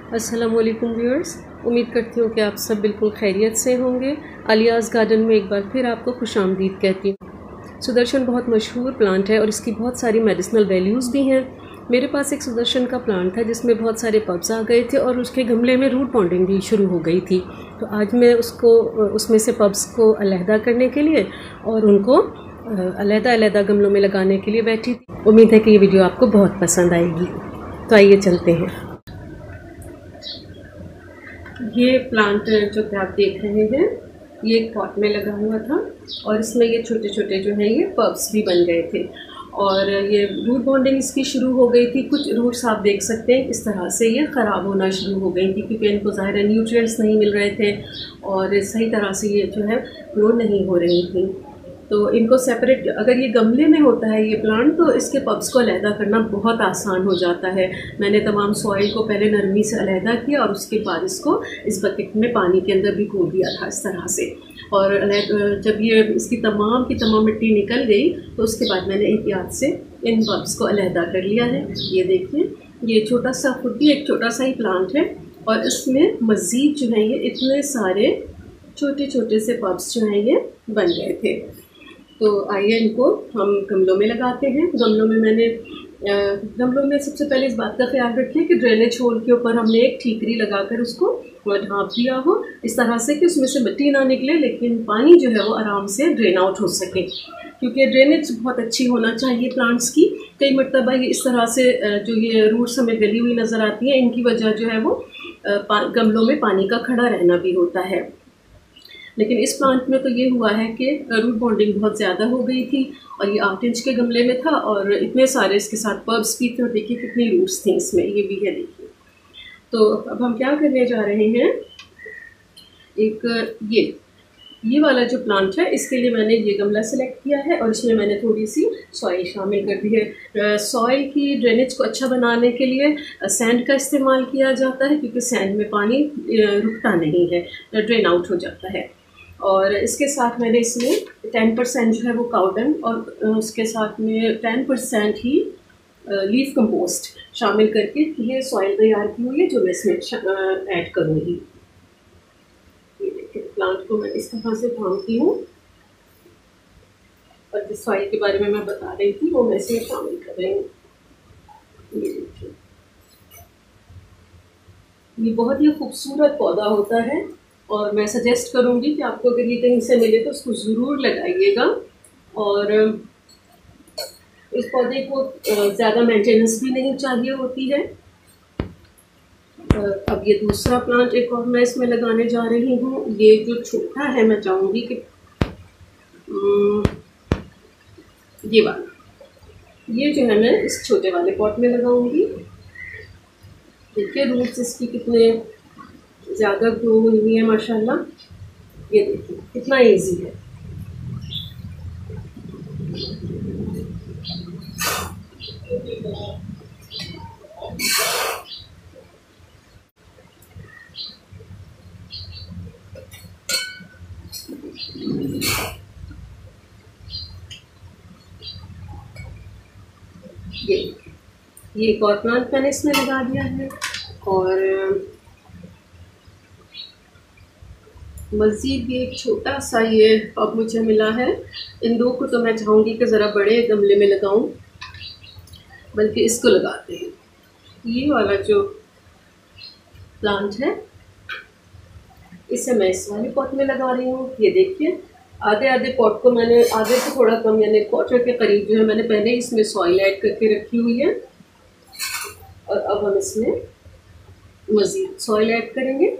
अस्सलामुअलैकुम व्यूअर्स, उम्मीद करती हूँ कि आप सब बिल्कुल खैरियत से होंगे। आलियाज़ गार्डन में एक बार फिर आपको खुशामदीद कहती हूँ। सुदर्शन बहुत मशहूर प्लांट है और इसकी बहुत सारी मेडिसिनल वैल्यूज़ भी हैं। मेरे पास एक सुदर्शन का प्लांट था जिसमें बहुत सारे पब्स आ गए थे और उसके गमले में रूट बॉन्डिंग भी शुरू हो गई थी। तो आज मैं उसमें से पब्स को अलहदा करने के लिए और उनको अलहदा गमलों में लगाने के लिए बैठी थी। उम्मीद है कि ये वीडियो आपको बहुत पसंद आएगी। तो आइए चलते हैं। ये प्लांट जो कि आप देख रहे हैं ये एक पॉट में लगा हुआ था और इसमें ये छोटे छोटे जो हैं ये पब्स भी बन गए थे और ये रूट बॉन्डिंग इसकी शुरू हो गई थी। कुछ रूट्स आप देख सकते हैं इस तरह से ये ख़राब होना शुरू हो गई थी क्योंकि इनको ज़ाहिर है न्यूट्रिएंट्स नहीं मिल रहे थे और सही तरह से ये जो है ग्रो नहीं हो रही थी। तो इनको सेपरेट, अगर ये गमले में होता है ये प्लांट तो इसके पब्स को अलहदा करना बहुत आसान हो जाता है। मैंने तमाम सॉइल को पहले नरमी से अलहदा किया और उसके बाद इसको इस बकेट में पानी के अंदर भिगो दिया था इस तरह से। और जब ये इसकी तमाम की तमाम मिट्टी निकल गई तो उसके बाद मैंने एहतियात से इन पब्स को अलहदा कर लिया है। ये देखिए, ये छोटा सा खुद भी एक छोटा सा ही प्लांट है और इसमें मज़ीद जो है ये इतने सारे छोटे छोटे से पब्स जो हैं ये बन गए थे। तो आइए इनको हम गमलों में लगाते हैं। गमलों में सबसे पहले इस बात का ख्याल रखें कि ड्रेनेज होल के ऊपर हमने एक ठीकरी लगाकर उसको ढाँप दिया हो इस तरह से कि उसमें से मिट्टी ना निकले लेकिन पानी जो है वो आराम से ड्रेन आउट हो सके, क्योंकि ड्रेनेज बहुत अच्छी होना चाहिए प्लांट्स की। कई मरतबा ये इस तरह से जो ये रूट्स हमें गली हुई नज़र आती हैं इनकी वजह जो है वो गमलों में पानी का खड़ा रहना भी होता है। लेकिन इस प्लांट में तो ये हुआ है कि रूट बॉन्डिंग बहुत ज़्यादा हो गई थी और ये 8 इंच के गमले में था और इतने सारे इसके साथ पब्स भी थे। देखिए कितनी रूट्स थी इसमें, ये भी है देखिए। तो अब हम क्या करने जा रहे हैं, एक ये वाला जो प्लांट है इसके लिए मैंने ये गमला सेलेक्ट किया है और इसमें मैंने थोड़ी सी सॉइल शामिल कर दी है। सॉइल की ड्रेनेज को अच्छा बनाने के लिए सैंड का इस्तेमाल किया जाता है क्योंकि सैंड में पानी रुकता नहीं है, ड्रेन आउट हो जाता है। और इसके साथ मैंने इसमें 10% जो है वो काउडंग और उसके साथ में 10% ही लीफ कंपोस्ट शामिल करके ये सॉइल तैयार की हुई है जो मैं इसमें ऐड करूँगी। ये देखिए प्लांट को मैं इस तरह से ढाँपती हूँ और जिस सॉइल के बारे में मैं बता रही थी वो मैं इसमें शामिल कर रही हूँ। ये देखिए, ये बहुत ही खूबसूरत पौधा होता है और मैं सजेस्ट करूँगी कि आपको अगर ये कहीं से मिले तो उसको ज़रूर लगाइएगा। और इस पौधे को ज़्यादा मेंटेनेंस भी नहीं चाहिए होती है। अब ये दूसरा प्लांट एक और मैं इसमें लगाने जा रही हूँ। ये जो छोटा है मैं चाहूँगी कि ये वाला, ये जो है मैं इस छोटे वाले पॉट में लगाऊंगी। देखिए रूट्स इसकी कितने ज़्यादा ग्रो हुई है माशाल्लाह। ये देखिए कितना इजी है। ये एक और प्लांट मैंने इसमें लगा दिया है और मज़ीद भी एक छोटा सा ये अब मुझे मिला है। इन दो को तो मैं चाहूँगी कि ज़रा बड़े गमले में लगाऊं, बल्कि इसको लगाते हैं। ये वाला जो प्लांट है इसे मैं इस वाले पॉट में लगा रही हूँ। ये देखिए आधे पॉट को मैंने आधे से थोड़ा कम यानी क्वार्टर के करीब जो है मैंने पहले इसमें सॉइल ऐड करके रखी हुई है और अब हम इसमें मज़ीद सॉइल ऐड करेंगे।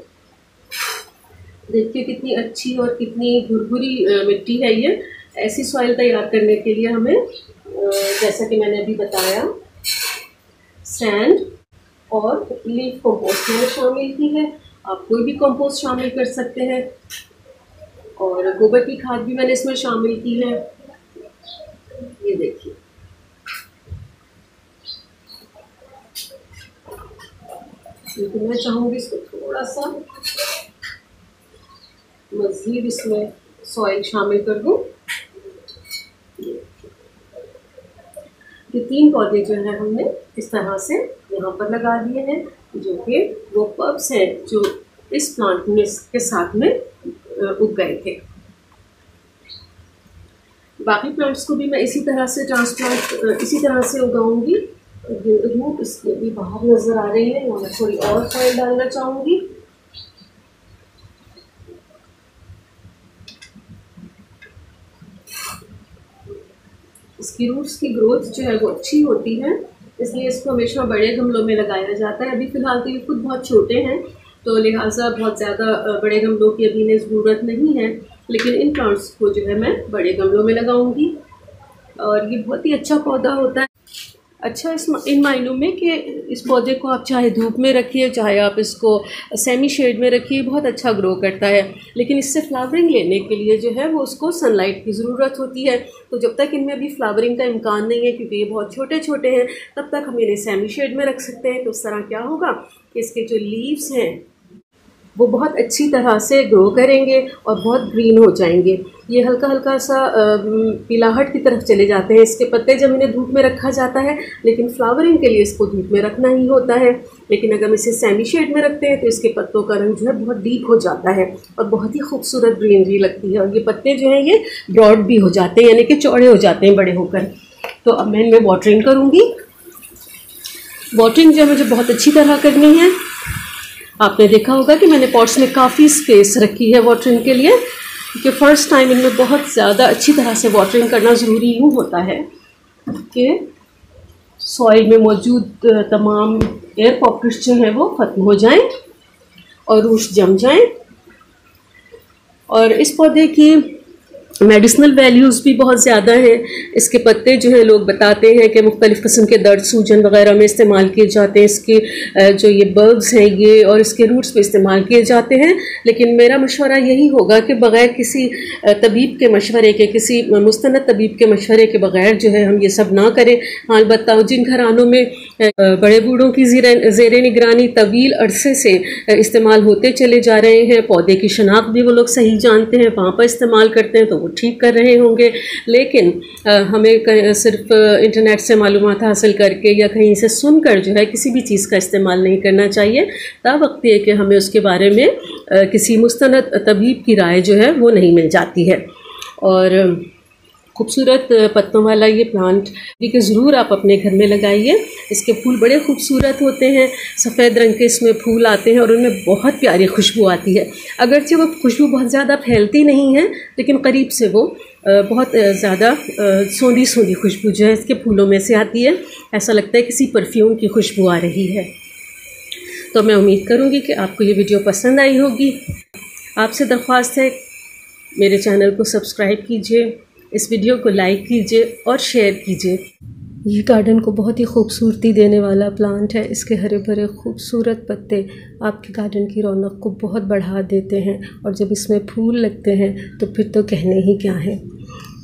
देखिए कितनी अच्छी और कितनी भुरभुरी मिट्टी है ये। ऐसी सॉइल तैयार करने के लिए हमें जैसा कि मैंने अभी बताया सैंड और लीफ कंपोस्ट मैंने शामिल की है। आप कोई भी कंपोस्ट शामिल कर सकते हैं और गोबर की खाद भी मैंने इसमें शामिल की है। ये देखिए लेकिन मैं चाहूँगी इसको थोड़ा सा मज़ीद इसमें सॉइल शामिल कर दूँ। ये 3 पौधे जो है हमने इस तरह से यहाँ पर लगा दिए हैं जो कि वो पब्स हैं जो इस प्लांट में के साथ में उग गए थे। बाकी प्लांट्स को भी मैं इसी तरह से ट्रांसप्लांट इसी तरह से उगाऊंगी। रूट इसके भी बाहर नज़र आ रही है, यहाँ मैं थोड़ी और सॉइल डालना चाहूँगी। इसकी रूट्स की ग्रोथ जो है वो अच्छी होती है, इसलिए इसको हमेशा बड़े गमलों में लगाया जाता है। अभी फ़िलहाल तो ये खुद बहुत छोटे हैं, तो लिहाजा बहुत ज़्यादा बड़े गमलों की अभी इन्हें ज़रूरत नहीं है, लेकिन इन प्लांट्स को जो है मैं बड़े गमलों में लगाऊंगी। और ये बहुत ही अच्छा पौधा होता है। अच्छा इन मायनों में कि इस पौधे को आप चाहे धूप में रखिए, चाहे आप इसको सेमी शेड में रखिए, बहुत अच्छा ग्रो करता है। लेकिन इससे फ्लावरिंग लेने के लिए जो है वो उसको सनलाइट की ज़रूरत होती है। तो जब तक इनमें अभी फ्लावरिंग का इम्कान नहीं है, क्योंकि ये बहुत छोटे छोटे हैं, तब तक हम इन्हें सेमी शेड में रख सकते हैं। तो उस तरह क्या होगा कि इसके जो लीव्स हैं वो बहुत अच्छी तरह से ग्रो करेंगे और बहुत ग्रीन हो जाएंगे। ये हल्का हल्का सा पीलाहट की तरफ चले जाते हैं इसके पत्ते जब इन्हें धूप में रखा जाता है, लेकिन फ्लावरिंग के लिए इसको धूप में रखना ही होता है। लेकिन अगर हम इसे सेमी शेड में रखते हैं तो इसके पत्तों का रंग जो है बहुत डीप हो जाता है और बहुत ही खूबसूरत ग्रीनरी लगती है। और ये पत्ते जो हैं ये ब्रॉड भी हो जाते हैं, यानी कि चौड़े हो जाते हैं बड़े होकर। तो अब मैं इनमें वाटरिंग करूँगी। वाटरिंग जो है मुझे बहुत अच्छी तरह करनी है। आपने देखा होगा कि मैंने पॉट्स में काफ़ी स्पेस रखी है वाटरिंग के लिए, क्योंकि फ़र्स्ट टाइम इनमें बहुत ज़्यादा अच्छी तरह से वाटरिंग करना ज़रूरी यूँ होता है कि सॉइल में मौजूद तमाम एयर पॉकेट्स जो हैं वो ख़त्म हो जाएं और रूट्स जम जाएं। और इस पौधे की मेडिसिनल वैल्यूज़ भी बहुत ज़्यादा हैं। इसके पत्ते जो है लोग बताते हैं कि मुख्तलिफ़ किस्म के दर्द सूजन वगैरह में इस्तेमाल किए जाते हैं। इसके जो ये बल्ब्स हैं ये और इसके रूट्स पे इस्तेमाल किए जाते हैं। लेकिन मेरा मशवरा यही होगा कि बग़ैर किसी तबीब के मशवरे के, किसी मुस्तनद तबीब के मशवरे के बग़ैर जो है हम ये सब ना करें। हाँ, अलबत्ता जिन घरानों में बड़े बूढ़ों की ज़ेरे निगरानी तवील अरसे से इस्तेमाल होते चले जा रहे हैं, पौधे की शनाख्त भी वो लोग सही जानते हैं, वहाँ पर इस्तेमाल करते हैं तो वो ठीक कर रहे होंगे। लेकिन हमें सिर्फ इंटरनेट से मालूमात हासिल करके या कहीं से सुनकर जो है किसी भी चीज़ का इस्तेमाल नहीं करना चाहिए। तावक्त ये कि हमें उसके बारे में किसी मुस्तनद तबीब की राय जो है वो नहीं मिल जाती है। और खूबसूरत पत्तों वाला ये प्लांट कि ज़रूर आप अपने घर में लगाइए। इसके फूल बड़े खूबसूरत होते हैं, सफ़ेद रंग के इसमें फूल आते हैं और उनमें बहुत प्यारी खुशबू आती है। अगरचे वो खुशबू बहुत ज़्यादा फैलती नहीं है, लेकिन करीब से वो बहुत ज़्यादा सोंधी सोंधी खुशबू जो है इसके फूलों में से आती है। ऐसा लगता है किसी परफ्यूम की खुशबू आ रही है। तो मैं उम्मीद करूँगी कि आपको ये वीडियो पसंद आई होगी। आपसे दरख्वास्त है मेरे चैनल को सब्सक्राइब कीजिए, इस वीडियो को लाइक कीजिए और शेयर कीजिए। ये गार्डन को बहुत ही खूबसूरती देने वाला प्लांट है। इसके हरे भरे खूबसूरत पत्ते आपके गार्डन की रौनक को बहुत बढ़ा देते हैं और जब इसमें फूल लगते हैं तो फिर तो कहने ही क्या है।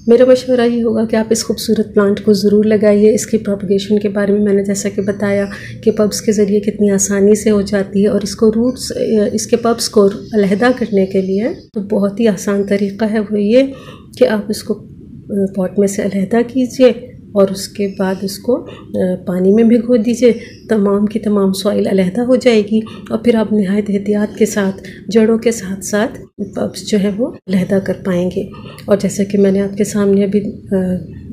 मेरा मशवरा ये होगा कि आप इस खूबसूरत प्लांट को ज़रूर लगाइए। इसकी प्रोपगेशन के बारे में मैंने जैसा कि बताया कि पब्स के ज़रिए कितनी आसानी से हो जाती है, और इसको रूट्स इसके पब्स को अलहदा करने के लिए तो बहुत ही आसान तरीक़ा है। वो ये कि आप इसको पॉट में से अलहदा कीजिए और उसके बाद उसको पानी में भिगो दीजिए। तमाम की तमाम सॉइल अलहदा हो जाएगी और फिर आप नहायत एहतियात के साथ जड़ों के साथ साथ पब्स जो है वो अलहदा कर पाएंगे। और जैसा कि मैंने आपके सामने अभी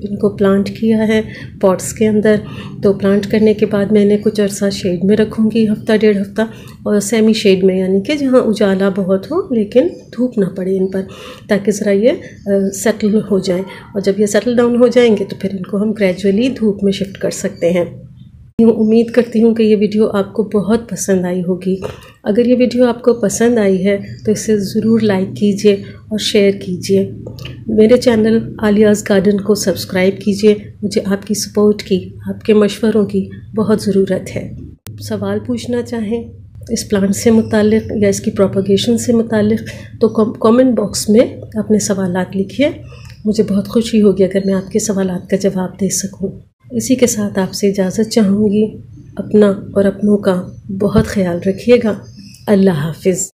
इनको प्लांट किया है पॉट्स के अंदर, तो प्लांट करने के बाद मैं इन्हें कुछ अर्सा शेड में रखूँगी, हफ्ता डेढ़ हफ्ता, और सेमी शेड में, यानी कि जहाँ उजाला बहुत हो लेकिन धूप ना पड़े इन पर, ताकि ज़रा ये सेटल हो जाएं। और जब ये सेटल डाउन हो जाएंगे तो फिर इनको हम ग्रेजुअली धूप में शिफ्ट कर सकते हैं। उम्मीद करती हूँ कि ये वीडियो आपको बहुत पसंद आई होगी। अगर ये वीडियो आपको पसंद आई है तो इसे ज़रूर लाइक कीजिए और शेयर कीजिए। मेरे चैनल आलियाज़ गार्डन को सब्सक्राइब कीजिए। मुझे आपकी सपोर्ट की, आपके मशवरों की बहुत ज़रूरत है। सवाल पूछना चाहें इस प्लांट से मुताल्लिक़ या इसकी प्रोपगेशन से मुताल्लिक़ तो कमेंट बॉक्स में अपने सवालात लिखिए। मुझे बहुत खुशी होगी अगर मैं आपके सवालात का जवाब दे सकूं। इसी के साथ आपसे इजाज़त चाहूँगी। अपना और अपनों का बहुत ख्याल रखिएगा। अल्लाह हाफ़िज़।